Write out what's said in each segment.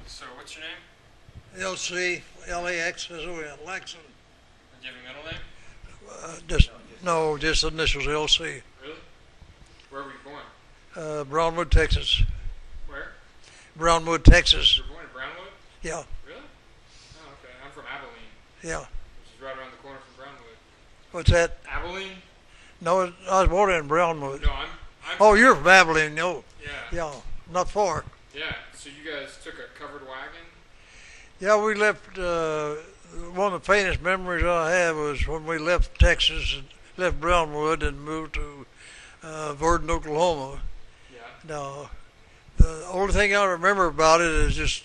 So what's your name? LCLAXSON, Laxon. Do you have a middle name? Just no, just initials LC. Really? Where were you born? Brownwood, Texas. Where? Brownwood, Texas. You were born in Brownwood? Yeah, Really? Oh, okay. I'm from Abilene, yeah. which is right around the corner from Brownwood. What's that? Abilene? No, I was born in Brownwood. No, I'm Oh, from you're from Abilene, no? Yeah. Yeah, not far. Yeah. So you guys took a covered wagon? Yeah, we left. One of the faintest memories I have was when we left Texas and left Brownwood and moved to Verdon, Oklahoma. Yeah. Now, the only thing I remember about it is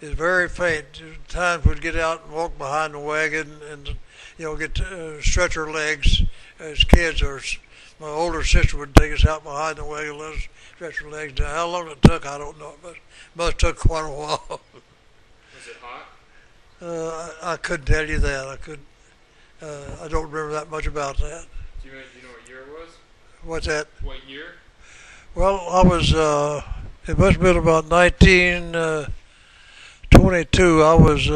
very faint. Times we'd get out and walk behind the wagon and get stretch our legs as kids. Or my older sister would take us out behind the wagon, let us stretch our legs. Now, how long it took, I don't know, but must have took quite a while. Was it hot? I couldn't tell you that. I don't remember that much about that. Do you know what year it was? What's that? What year? Well, I was. It must have been about 1922. I was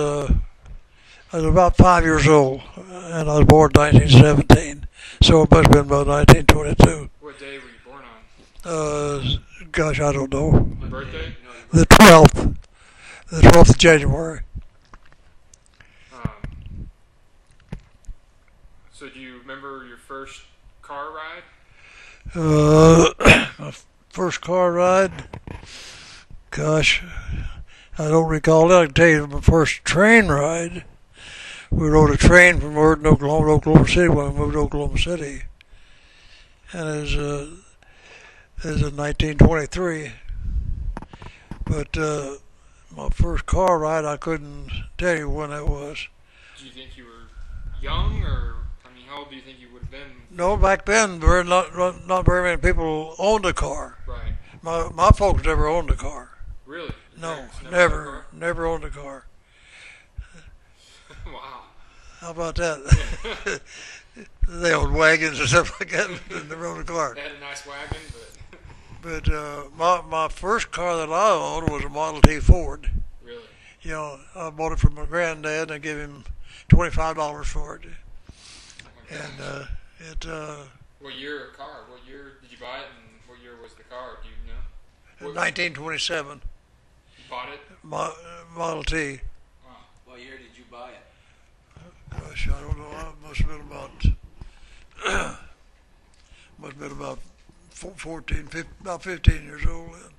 about 5 years old, and I was born in 1917. So it must have been about 1922. What day were you born on? Gosh, I don't know. My birthday? The 12th. The 12th of January. So do you remember your first car ride? My first car ride. Gosh, I don't recall that. I can tell you my first train ride. We rode a train from Verdon, Oklahoma to Oklahoma City when we moved to Oklahoma City. And it was in 1923. But my first car ride, I couldn't tell you when it was. Do you think you were young, or how old do you think you would have been? No, back then, not very many people owned a car. Right. My folks never owned a car. Really? No, Never never owned a car. Wow. How about that? They owned wagons and stuff like that, but they never owned a car. They had a nice wagon, but But my first car that I owned was a Model T Ford. really? I bought it from my granddad and I gave him $25 for it. Oh my gosh. And What year car? What year did you buy it, and what year was the car? Do you know? 1927 You bought it? Model T. Wow. What year did you buy it? Gosh, I don't know. It must have been about 15 years old then.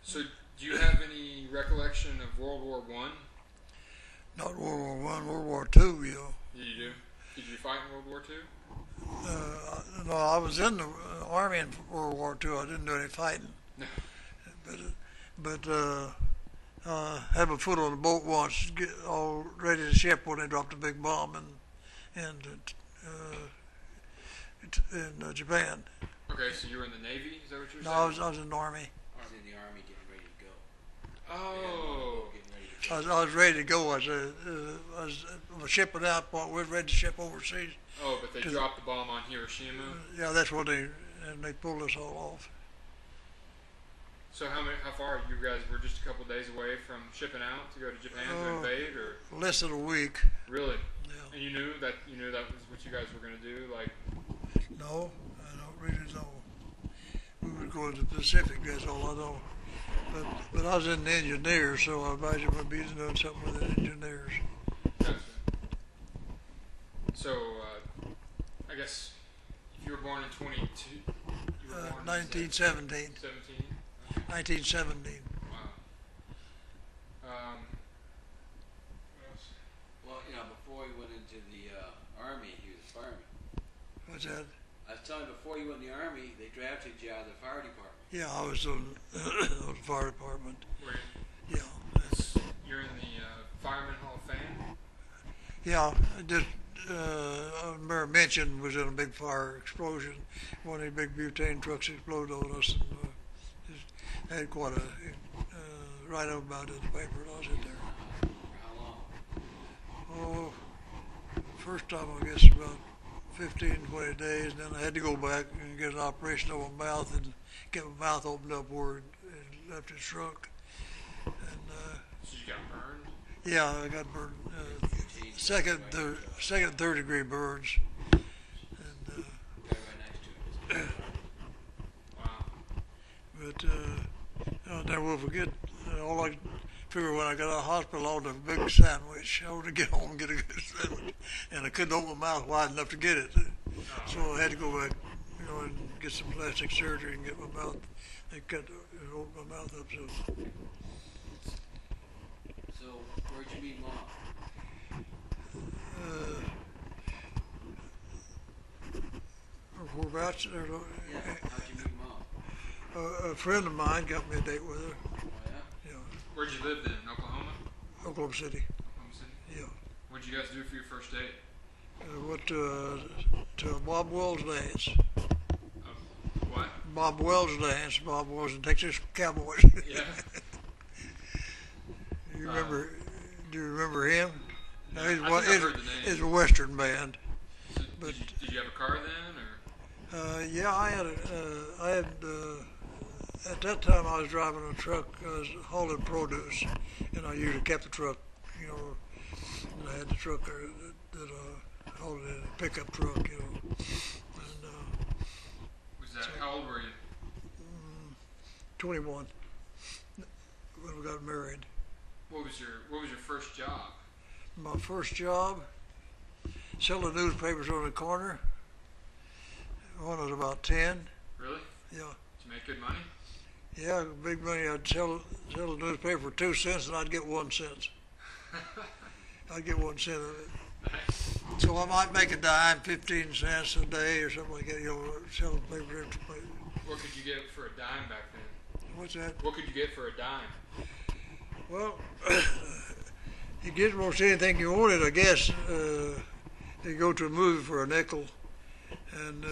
So do you have any recollection of World War One? Not World War One, World War Two. Did you do? Did you fight in World War Two? No, I was in the army in World War Two. I didn't do any fighting. No. But had my foot on the boat once, all ready to ship when they dropped a big bomb in Japan. Okay, so you were in the Navy? Is that what you were No, saying? I was in the army. I was in the army getting ready to go. Oh. Getting ready to go. I was ready to go. I was shipping out. We were ready to ship overseas. Oh, but they dropped the bomb on Hiroshima. Yeah, that's what they pulled us all off. So how far you guys were just a couple days away from shipping out to go to Japan to invade, or Less than a week. really? Yeah. And you knew that was what you guys were going to do, like. No, I don't really know. We were going to the Pacific. That's all I know. But I was in the engineers, so I imagine we'd be doing something with the engineers. Gotcha. So I guess if you were born in 22, you were born 1917. 17. 1917. Wow. What else? Well, before he went into the army, he was a fireman. What's that? I was telling you, before you went in the army, they drafted you out of the fire department. Yeah, I was on the fire department. Where Yeah. you're in the Fireman Hall of Fame? Yeah, I just I remember mentioned was in a big fire explosion. One of the big butane trucks exploded on us, and just had quite a write up about it in the paper. And I was in there. For how long? Oh, first time I guess about 15, 20 days. And then I had to go back and get an operation on my mouth and get my mouth opened up where it left it shrunk. And So you got burned? yeah, I got burned. Changed Second, third degree burns. And Guy right next to it. Wow. but I'll never will forget. All I figured when I got out of the hospital, I wanted a big sandwich. I wanted to get home and get a good sandwich, and I couldn't open my mouth wide enough to get it. So I had to go back, and get some plastic surgery and get my mouth. They cut open my mouth up. So So where'd you meet Mom? whereabouts? Yeah. How'd you meet Mom? A friend of mine got me a date with her. Oh yeah. You know, Where'd you live then? In Oklahoma? Oklahoma City. Oklahoma City? Yeah. What'd you guys do for your first date? Went to a Bob Wells dance. What? Bob Wells dance. Bob Wells and Texas Cowboys. Yeah. You remember? Do you remember him? No, He's I one- think I've heard the name. It's a Western band. So but- did you have a car then, or? Yeah, I had. At that time, I was driving a truck. I was hauling produce, and I usually kept the truck. And I had the truck there that hauled it, a pickup truck. And Was that, how old were you? 21 when we got married. What was your first job? My first job, selling newspapers on the corner. When I was about 10. Really? Yeah. Did you make good money? Yeah, big money. I'd sell a newspaper for 2 cents, and I'd get 1 cent. I'd get 1 cent of it. Nice. So I might make a dime, 15 cents a day or something like that. Selling paper. What could you get for a dime back then? What's that? What could you get for a dime? Well, you get almost anything you wanted, I guess. You go to a movie for a nickel, and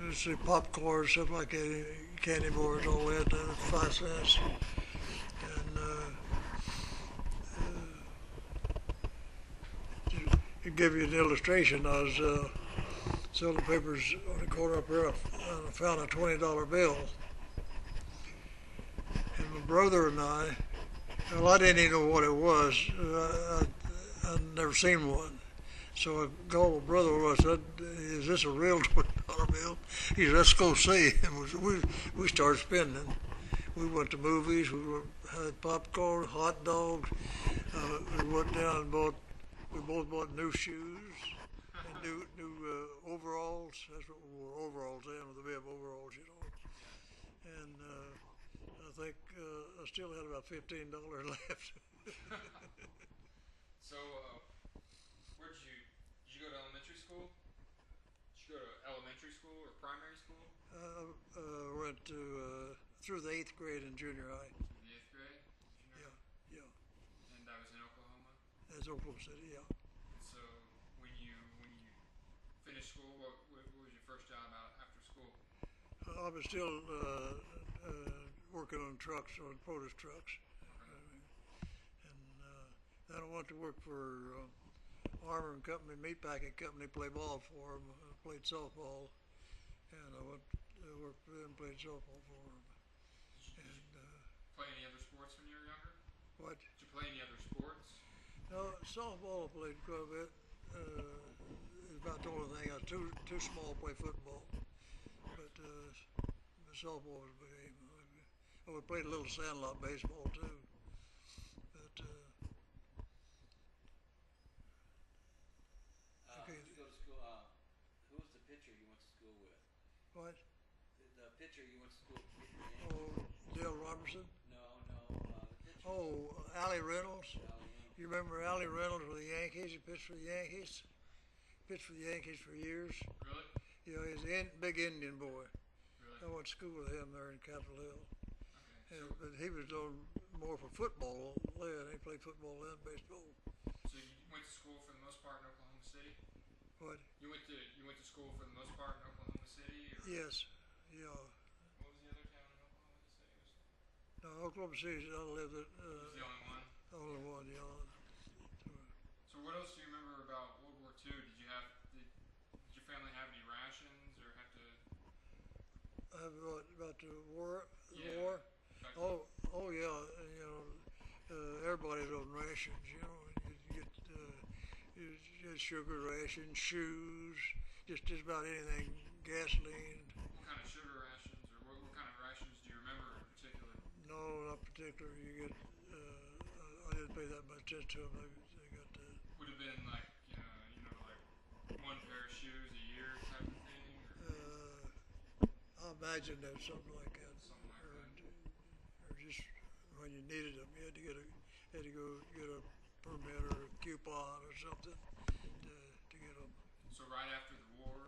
let's say popcorn, stuff like that, candy bars, all that, 5 cents. And to give you an illustration, I was selling papers on the corner up here, and I found a $20 bill. And my brother and well, I didn't even know what it was. I'd never seen one. So I called my brother and I said, "Is this a real $20 bill?" He said, "Let's go see." And we started spending. We went to movies. Had popcorn, hot dogs. We went down and we both bought new shoes and new overalls. That's what we wore, overalls then, with the bib overalls, And I think I still had about $15 left. So, did you go to elementary school? Did you go to elementary school or primary school? Went to through the 8th grade in junior high. The 8th grade? Junior Yeah, high? And that was in Oklahoma? that's Oklahoma City. Yeah. And so, when you finished school, what was your first job out after school? I was still working on trucks, on produce trucks, and then I went to work for Armour and Company, meatpacking company, play ball for them. I played softball, and I went to work for them, played softball for them. And Play any other sports when you were younger? what? Did you play any other sports? No, softball I played quite a bit. It's about the only thing. I was too small to play football, but the softball was a big game. We played a little sandlot baseball too. But okay, Did you go to school? Who was the pitcher you went to school with? what? The pitcher you went to school with? Oh, Dale Robertson. No, the pitcher. Oh, Allie Reynolds. Allen. You remember Allie Reynolds with the Yankees? He pitched for the Yankees. Pitched for the Yankees for years. Really? You know, he's a big Indian boy. Really? I went to school with him there in Capitol Hill. Okay. But he was doing more for football then. He played football and baseball. So you went to school for the most part in Oklahoma City? What? You went to school for the most part in Oklahoma City? Or Yes. Yeah. what was the other town in Oklahoma City? No, Oklahoma City, I lived at Was the only one? only one, yeah. So what else do you remember about World War II? Did your family have any rations or have to? About the war. The Yeah. war. Back Oh yeah. And, rations, you know, and you get sugar rations, shoes, just about anything, gasoline. What kind of sugar rations, or what kind of rations do you remember in particular? No, not particular. You get. I didn't pay that much attention to them. They got the. Would have been like, like one pair of shoes a year type of thing, or I imagine that something like that, something like that. or just when you needed them, you had to go get a permit or a coupon or something to get them. So right after the war,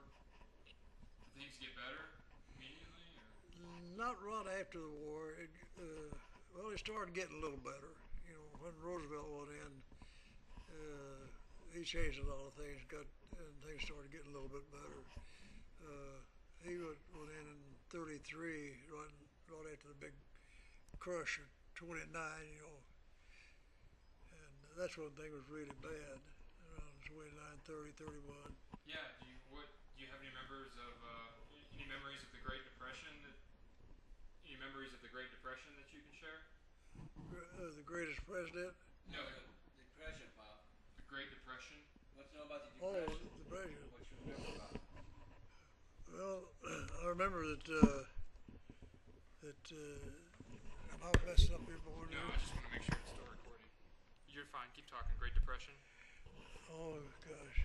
did things get better immediately, or? Not right after the war. Well, it started getting a little better. You know, when Roosevelt went in, he changed a lot of things, and things started getting a little bit better. He went in '33, right after the big crush of '29, you know, and that's when things was really bad, around '29, '30, '31. Yeah. Do you have any memories of any memories of the Great Depression that you can share? The greatest president? No, The Depression, Pop. the Great Depression. What's known about the Oh, Depression? the president. What you remember about it? Well, I remember that am I messing up here, boy? No, I just want to make sure it's still recording. You're fine. Keep talking. Great Depression. Oh gosh.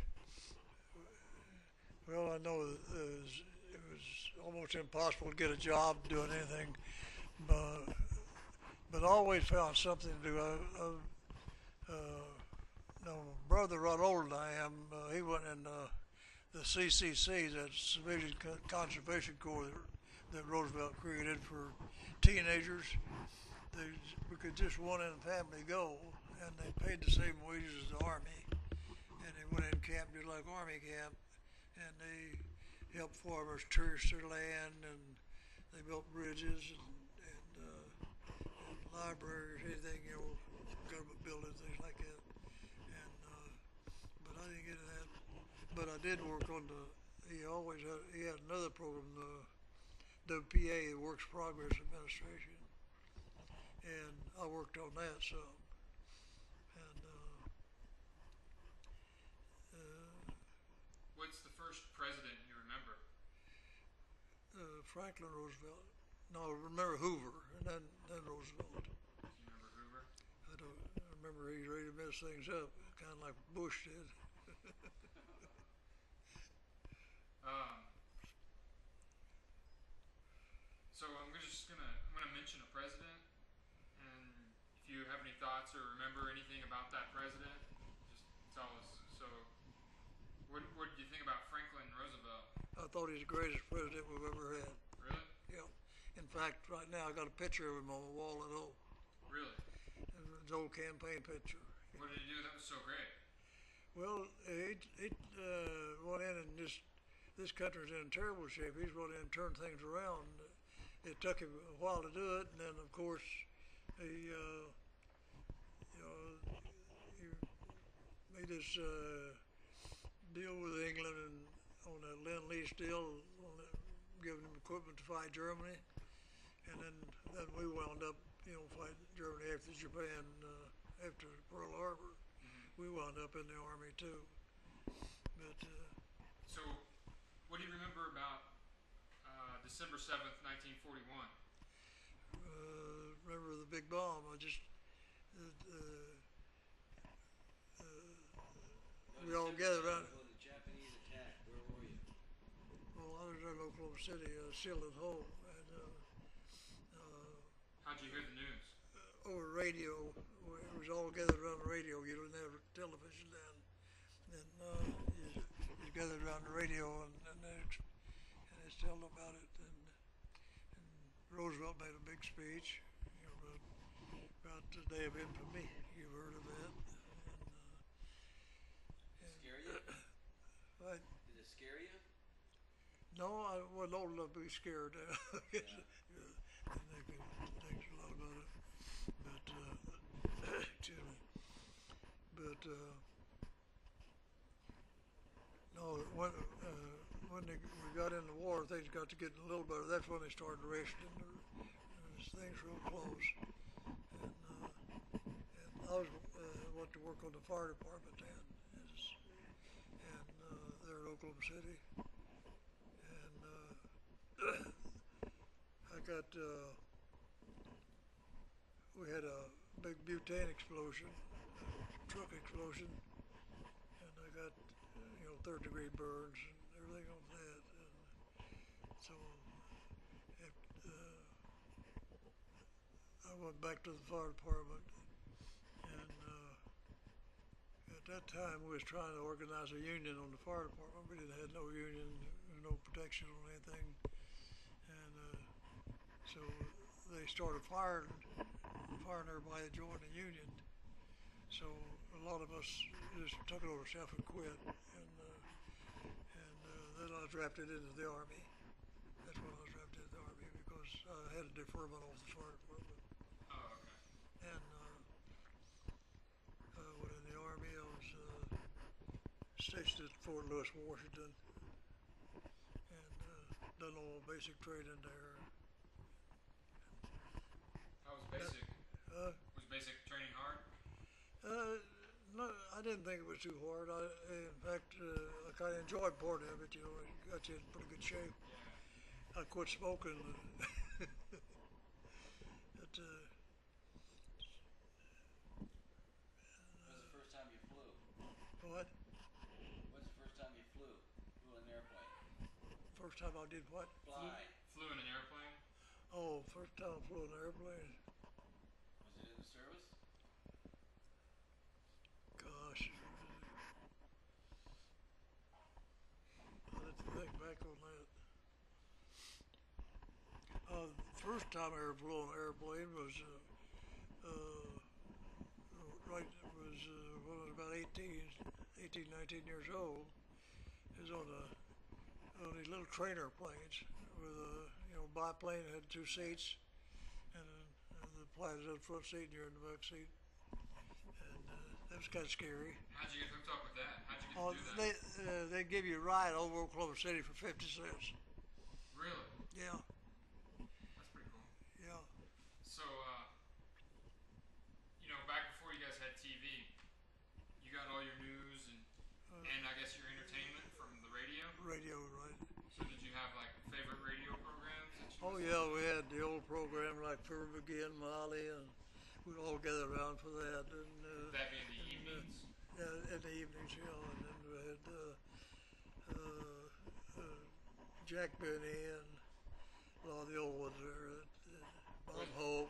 Well, I know it was almost impossible to get a job doing anything, but I always found something to do. My brother, a lot older than I am, he went in the CCC, that Civilian Conservation Corps that Roosevelt created for teenagers. We could just one in the family go, and they paid the same wages as the Army. And they went in camp just like Army camp, and they helped farmers terrace their land, and they built bridges and libraries, anything, you know, government buildings, things like that. And but I didn't get to that. But I did work on he had another program, the WPA, the Works Progress Administration, and I worked on that some. And What's the first president you remember? Franklin Roosevelt. No, I remember Hoover, and then Roosevelt. Do you remember Hoover? I remember he ready to mess things up, kind of like Bush did. So I'm gonna mention a president, and if you have any thoughts or remember anything about that president, just tell us. So, what did you think about Franklin Roosevelt? I thought he's the greatest president we've ever had. Really? Yeah. In fact, right now I got a picture of him on the wall at home. Really? His old campaign picture. What did he do that was so great? Well, he went in and this country's in terrible shape. He's run in and turned things around. It took him a while to do it, and then of course he made this deal with England and on a Lend-Lease deal, giving them equipment to fight Germany, and then we wound up fighting Germany after Japan, after Pearl Harbor. Mm-hmm. We wound up in the army too. But So, what do you remember about December 7th, 1941? remember the big bomb? We all gathered around. When the Japanese attacked, where were you? Well, I was in Oklahoma City, still at home, and How'd you hear the news? over radio. It was all gathered around the radio. You didn't have television then. And you gathered around the radio, and they told about it. And Roosevelt made a big speech, about the Day of Infamy. You've heard of that? Did it scare you? But Did it scare you? no, I wasn't old enough to be scared. Yeah. And they could think a lot about it. But excuse me. But no, when we got in the war, things got to getting a little better. That's when they started rationing things real close. And I was work on the fire department then, and there in Oklahoma City. And I got, we had a big butane explosion, truck explosion, and I got, third-degree burns and everything on that. And so I went back to the fire department, and at that time we was trying to organize a union on the fire department. We didn't have no union, no protection on anything, and so they started firing everybody that joined the union. So a lot of us just took it on ourselves and quit, and then I was drafted into the Army. That's when I was drafted into the Army because I had a deferment off the fire department. Oh, okay. And when in the Army, I was stationed at Fort Lewis, Washington, and done all basic training there. How was basic? Was basic training hard? No, I didn't think it was too hard. In fact, I kind of enjoyed part of it. It got you in pretty good shape. Yeah. I quit smoking. It, When was the first time you flew? what? When's the first time you flew? Flew in an airplane? First time I did what? Fly. Flew in an airplane? Oh, first time I flew in an airplane. Was it in the service? Gosh. I have to think back on that. First time I ever flew on an airplane was when I was about 18, 19 years old. It was on these little trainer planes with a biplane that had 2 seats, and the pilot was in the front seat and you're in the back seat. And that was kind of scary. How'd you get hooked up with that? How'd you get Oh, to do that? they give you a ride over Oklahoma City for 50 cents. Really? Yeah, That's pretty cool. yeah. So, back before you guys had TV, you got all your news and I guess your entertainment from the radio? Radio, right? So did you have like favorite radio programs that you Oh listened yeah, we had the old program like Fur McGee and Molly, and we'd all gather around for that. And to? That being the evenings? in the evenings, and then we had Jack Benny and a lot of the old ones there. Bob Hope.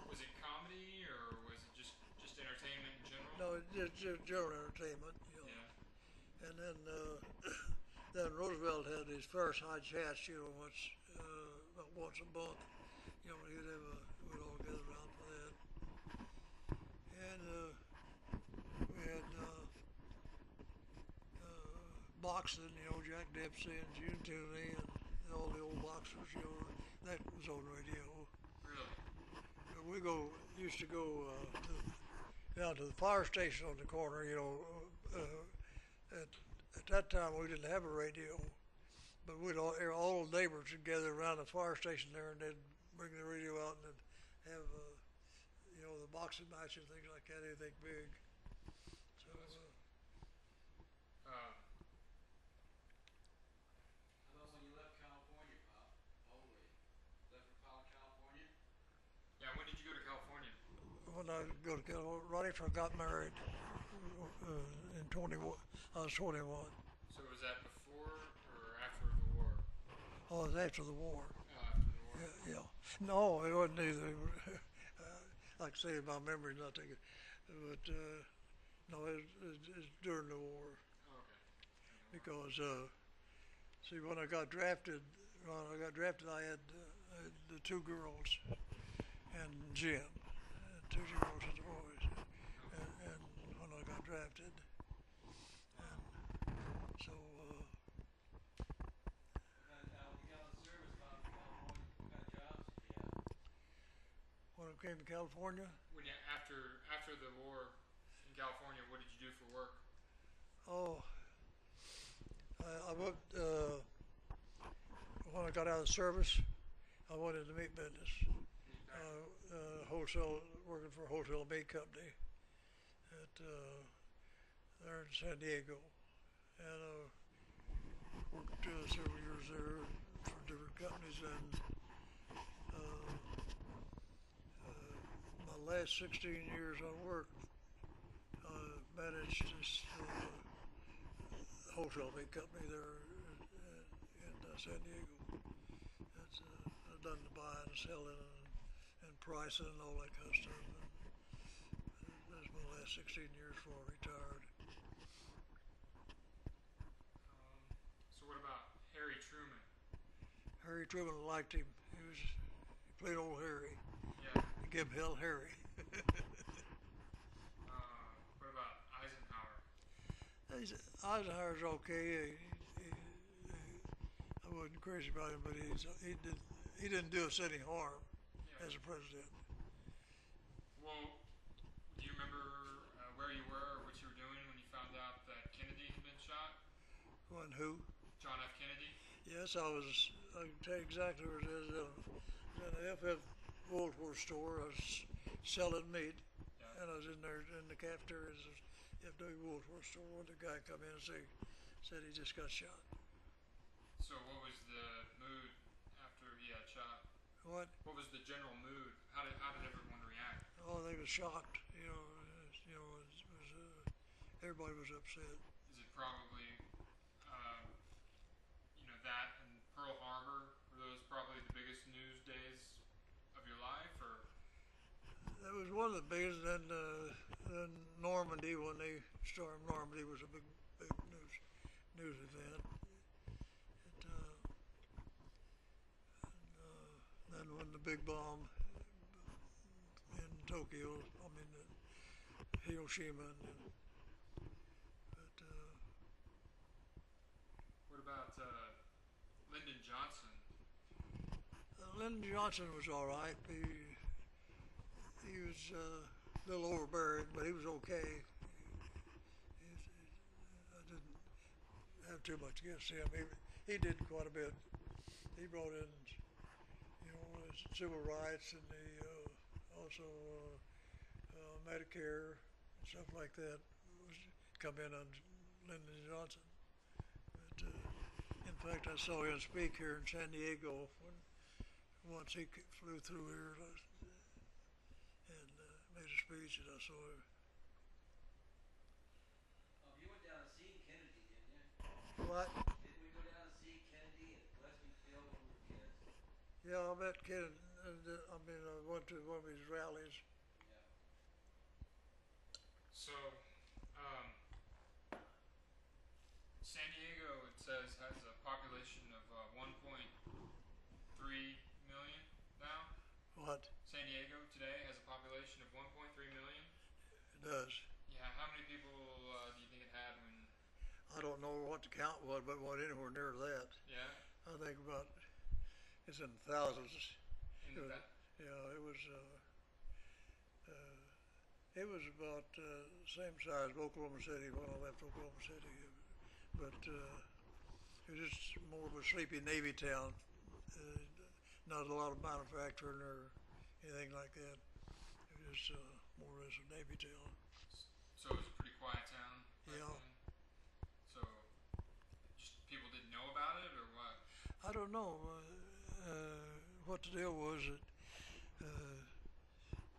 Was it comedy or was it just entertainment in general? No, just general entertainment. Yeah. And then then Roosevelt had his fireside chats, about once a month. We'd all gather around for that. And we had boxing, Jack Dempsey and June Tooney and all the old boxers, that was on radio. Really? We used to go down to the fire station on the corner, at that time we didn't have a radio, but we'd all the neighbors would gather around the fire station there, and they'd bring the radio out and they'd have the boxing match and things like that, anything big. So How about when you left California, Pop? Holy. Left for California? Yeah, when did you go to California? when I go to California, right after I got married in 21, I was 21. So was that before or after the war? Oh, it was after the war. Oh, after the war. Yeah. No, it wasn't either. Like I say, my memory's not that good. But no, it was during the war. Oh, okay. Because see, when I got drafted, I had the 2 girls and Jim, and 2 girls and the boys. And when I got drafted, and so. When I came to California, When you, after the war in California, what did you do for work? I worked when I got out of the service. I went into the meat business, wholesale, working for a wholesale meat company, at there in San Diego, and worked several years there for different companies. And my last 16 years I worked, managed this wholesale big company there in San Diego. That's, I've done the buying and selling and pricing and all that kind of stuff. And that's my last 16 years before I retired. So what about Harry Truman? Harry Truman liked him. He played old Harry. Yeah. He gave him hell Harry. What about Eisenhower? Eisenhower's okay. I wasn't crazy about him, but he didn't do us any harm Yeah. as a president. Well, do you remember where you were or what you were doing when you found out that Kennedy had been shot? When who? John F. Kennedy? Yes, I can tell you exactly where it is. In the FF Woolworth store, I was selling meat, Yeah. and I was in there in the cafeteria of the FW Woolworth store when the guy come in and said he just got shot. So what was the mood after he had shot? What? What was the general mood? How did everyone react? Oh, they was shocked. Everybody was upset. Is it probably, that and Pearl Harbor? Were those probably the biggest news days of your life, or? That was one of the biggest. Then Normandy, when they stormed Normandy, was a big news event. Then when the big bomb in Tokyo, Hiroshima, What about Lyndon Johnson? Lyndon Johnson was all right. He was a little overbearing, but he was okay. I didn't have too much against him. He did quite a bit. He brought in, civil rights and also Medicare and stuff like that was come in on Lyndon Johnson. But in fact, I saw him speak here in San Diego once he flew through here and made a speech, and I saw him. You went down and seen Kennedy, didn't you? What? Didn't we go down and see Kennedy at Westing Field when we were kids? Yeah, I met Kennedy. I went to one of his rallies. Yeah. So, San Diego, it says, has a population of 1.3 million now. What? San Diego today has a population of 1.3 million. It does. Yeah, how many people do you think it had when? I don't know what the count was, but what anywhere near that. Yeah. I think about it's in thousands. In that. Yeah, it was about same size as Oklahoma City when I left Oklahoma City, but it was just more of a sleepy Navy town. Not a lot of manufacturing or anything like that. It was just more or less a Navy town. So it was a pretty quiet town. Back Yeah. then? So just people didn't know about it, or what? I don't know what the deal was,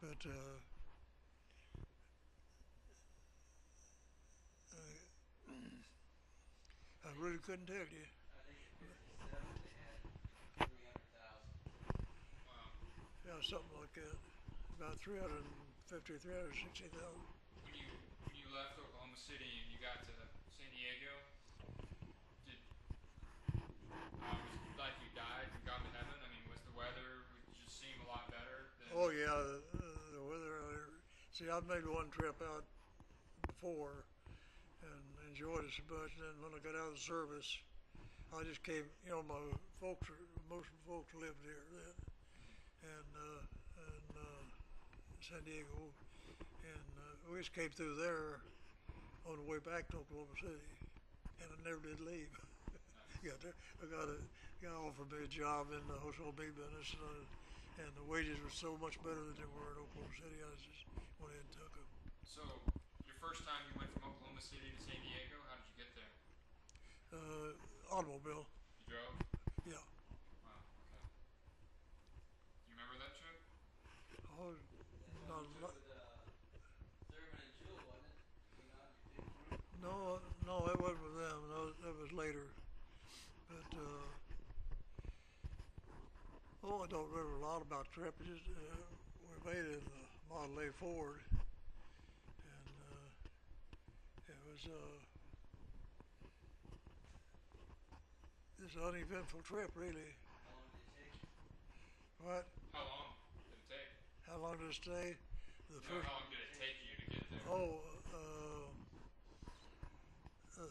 but I really couldn't tell you. I think in 57 they had 300,000. Wow. Yeah, something like that. About 350, 360,000. When you left Oklahoma City and you got to San Diego, did was it like you died and got to heaven? I mean, was the weather would it just seem a lot better? Oh yeah, the weather. See, I've made one trip out before and enjoyed it so much. And then when I got out of the service, I just came. Most of the folks lived here then, and San Diego, and we just came through there on the way back to Oklahoma City, and I never did leave. I got offered me a job in the wholesale meat business, and the wages were so much better than they were in Oklahoma City. I just went ahead and took them. So your first time you went from Oklahoma City to San Diego, how did you get there? Automobile. You drove? Yeah. Wow. Okay. Do you remember that trip? Oh, That not one a you lot. took with Thurman and Jewel, wasn't it? Went out and you picked fruit. No, no, it wasn't with them. That was later. But I don't remember a lot about the trip. It just, we made it in the Model A Ford, and it was this uneventful trip, really. How long did it take you? What? How long did it take? How long did it stay? The No, first. how long did it take you to get there? Oh,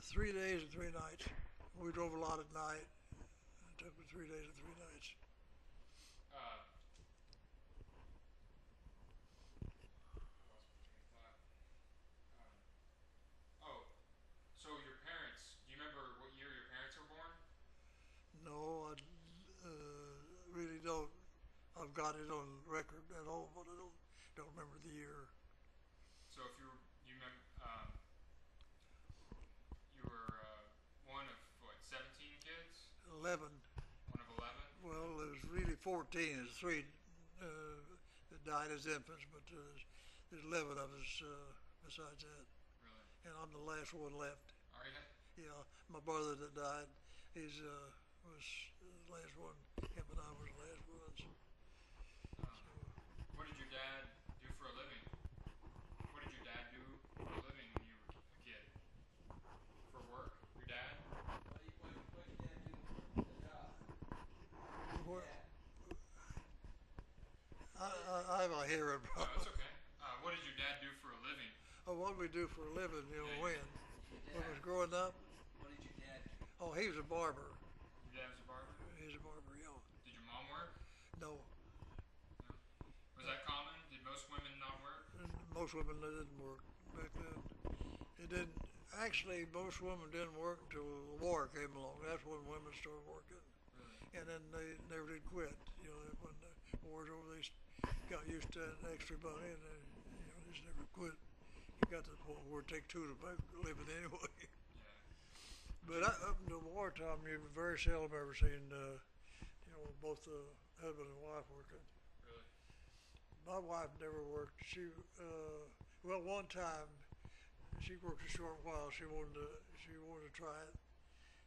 3 days and 3 nights. We drove a lot at night. It took me 3 days and 3 nights. Uh, I lost my train of thought. Oh, so your parents, do you remember what year your parents were born? No, I really don't. I've got it on record at all, but I don't remember the year. So if you remember, you were one of what, 17 kids? 11. One of 11? Well, it was really 14. There's three that died as infants, but there's 11 of us besides that. Really? And I'm the last one left. Are you? Yeah, my brother that died, he's was the last one. Him and I was the last ones. What did your dad do for a living? What did your dad do for a living when you were a kid? For work? Your dad? What did your dad do for the job? What, Yeah. I have a hearing No, problem. it's okay. What did your dad do for a living? Oh, what we do for a living, when? Your When I dad. was growing up? What did your dad do? Oh, he was a barber. Your dad was a barber? He's a barber, yeah. Did your mom work? No, No. Was that common? Did most women not work? and most women they didn't work back then. It didn't. Actually, most women didn't work until the war came along. That's when women started working, Really? and then they never did quit. When the war's over, they got used to that extra money, and they just never quit. It got to the point where it take two to make a living anyway. Yeah. But up until wartime, you very seldom ever seen, both the husband and wife working. Really? My wife never worked. One time, she worked a short while. She wanted to try it,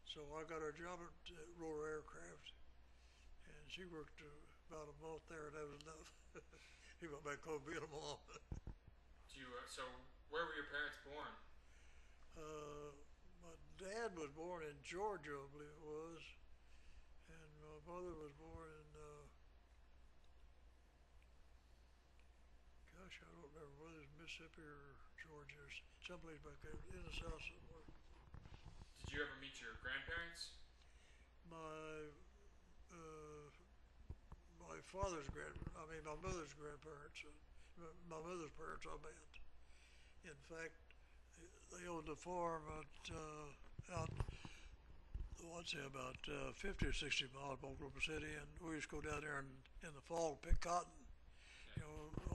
so I got her a job at Rotor Aircraft, and she worked about a month there, and that was enough. He went back home being a mom. So where were your parents born? My dad was born in Georgia, I believe it was, and my mother was born in, gosh, I don't remember whether it's Mississippi or Georgia, or someplace back there in the south somewhere. Did you ever meet your grandparents? My my my mother's grandparents, my mother's parents I met. In fact, they owned a farm out I'd say about 50 or 60 miles from Oklahoma City, and we used to go down there in the fall and pick cotton.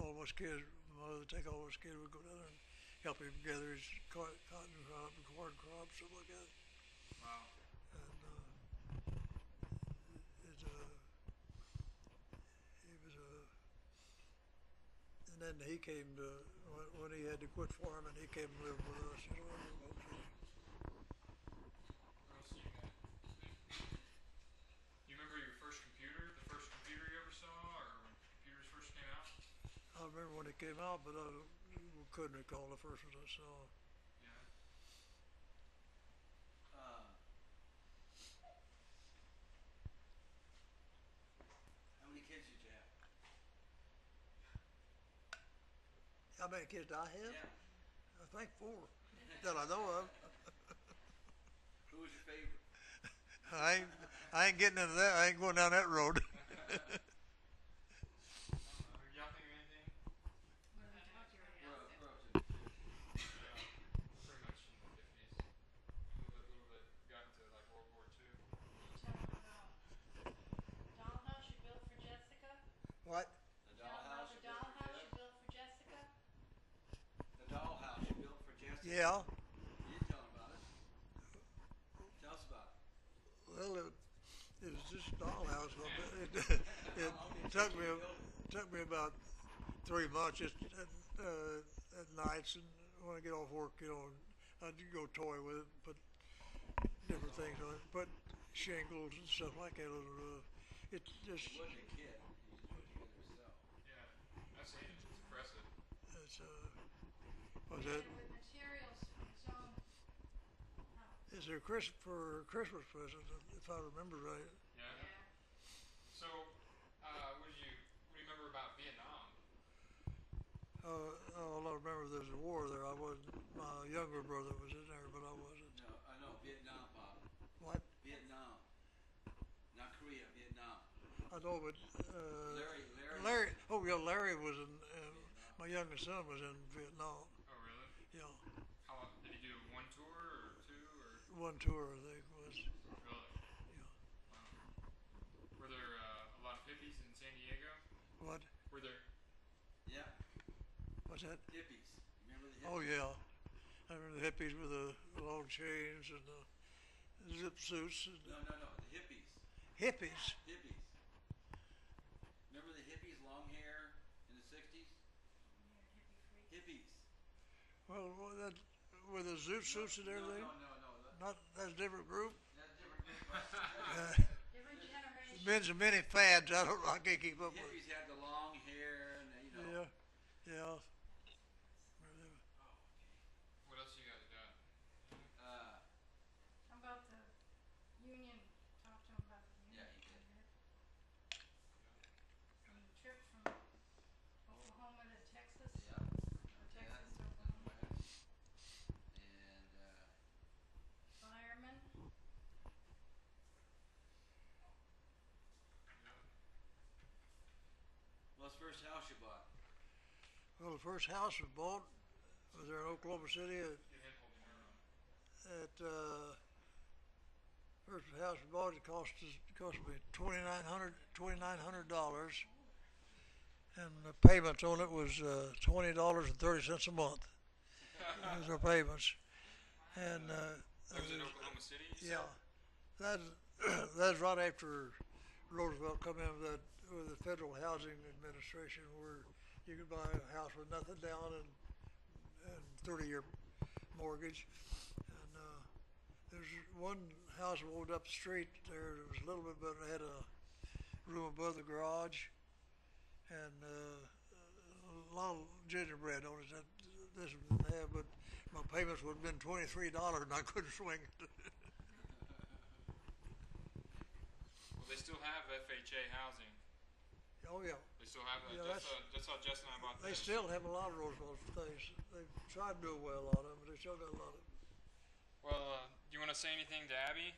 All of us kids, my mother would take all of us kids, we'd go down there and help him gather his cotton crop and corn crops, stuff like that. Wow. And he was and then he came to, when he had to quit farming, he came and lived with us, in Oklahoma City. What else do you got? Do you remember your first computer? The first computer you ever saw, or when computers first came out? I remember when it came out, but I couldn't recall the first one I saw. Yeah. How many kids did you have? How many kids did I have? Yeah. I think 4 that I know of. Who was your favorite? I ain't getting into that. I ain't going down that road. Y'all think of anything? We're up to Pretty much in the 50s. A little bit got into like World War II. Tell them about dollhouse you built for Jessica? What? the Tell them about dollhouse the dollhouse you built for Jessica? The dollhouse you built for Jessica. Yeah. You tell about it. Tell us about it. Well, it was just a dollhouse. It How long did it took take me you to build it? took me about 3 months just at nights, and when I get off work, I'd go toy with it, put different things on it, put shingles and stuff like that on the roof. It just He wasn't a kid. He just put it together himself. Yeah, I've seen it. It's impressive. it's was it? And with materials from his own house. Is there for Christmas present, if I remember right? Yeah. Yeah. So, what do you remember about Vietnam? All I remember there's a war there. I wasn't. My younger brother was in there, but I wasn't. No, I know Vietnam, Pop. What? Vietnam, not Korea. Vietnam. I know, but Larry. Oh yeah, Larry was in. Vietnam. My youngest son was in Vietnam. Oh, really? Yeah, How long did he do? One tour or two or? one tour I think was. Really? Yeah. Wow. Were there a lot of hippies in San Diego? What? Were there? Yeah. What's that? Hippies. Remember the hippies? Oh yeah, I remember the hippies with the long chains and the zip suits. And No. The hippies. hippies. Hippies. Remember the hippies, long hair in the '60s? Near hippie freak. Hippies. Well, that with the zoot suits and everything. No. Not that's a different group. That's a different group. Different generation. Been so many fads. I can't keep up with. Hippies had the long hair and Yeah, yeah. What else you guys got? How about the union? Talk to him about the union. Yeah, he did. From the trip from Oklahoma to Texas. Yeah. Or Texas to Oklahoma. And Firemen. what's the first house you bought? Well, the first house was bought was there in Oklahoma City Get him holding her on. first house we bought. It cost me $2,900, and the payments on it was $20.30 a month. Those are payments, and That was in Oklahoma City. You yeah, said? that's right after Roosevelt come in with the Federal Housing Administration, where you could buy a house with nothing down and 30-year mortgage. And there's one house moved up the street there that was a little bit better. It had a room above the garage and a lot of gingerbread on it that this one didn't have, but my payments would have been $23 and I couldn't swing it. Well, they still have FHA housing. Oh yeah. They still have that. Yeah, That's how Jess and I bought They this. still have a lot of Roosevelt things. They've tried to do well on them, but they still got a lot of. Well, do you want to say anything to Abby?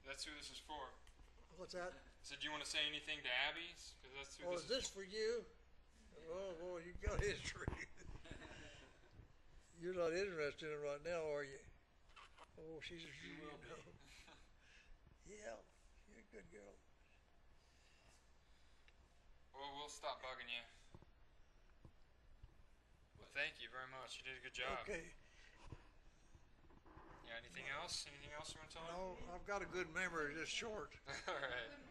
That's who this is for. What's that? So, do you want to say anything to Abby? Because that's who Oh, this is this for you? Oh boy, you got history. You're not interested in it right now, are you? Oh, she's a She will be. Yeah, you're a good girl. Well, we'll stop bugging you. Well, thank you very much. You did a good job. Okay. Yeah. Anything else? Anything else you want to tell her? No, I've got a good memory, just short. All right. Good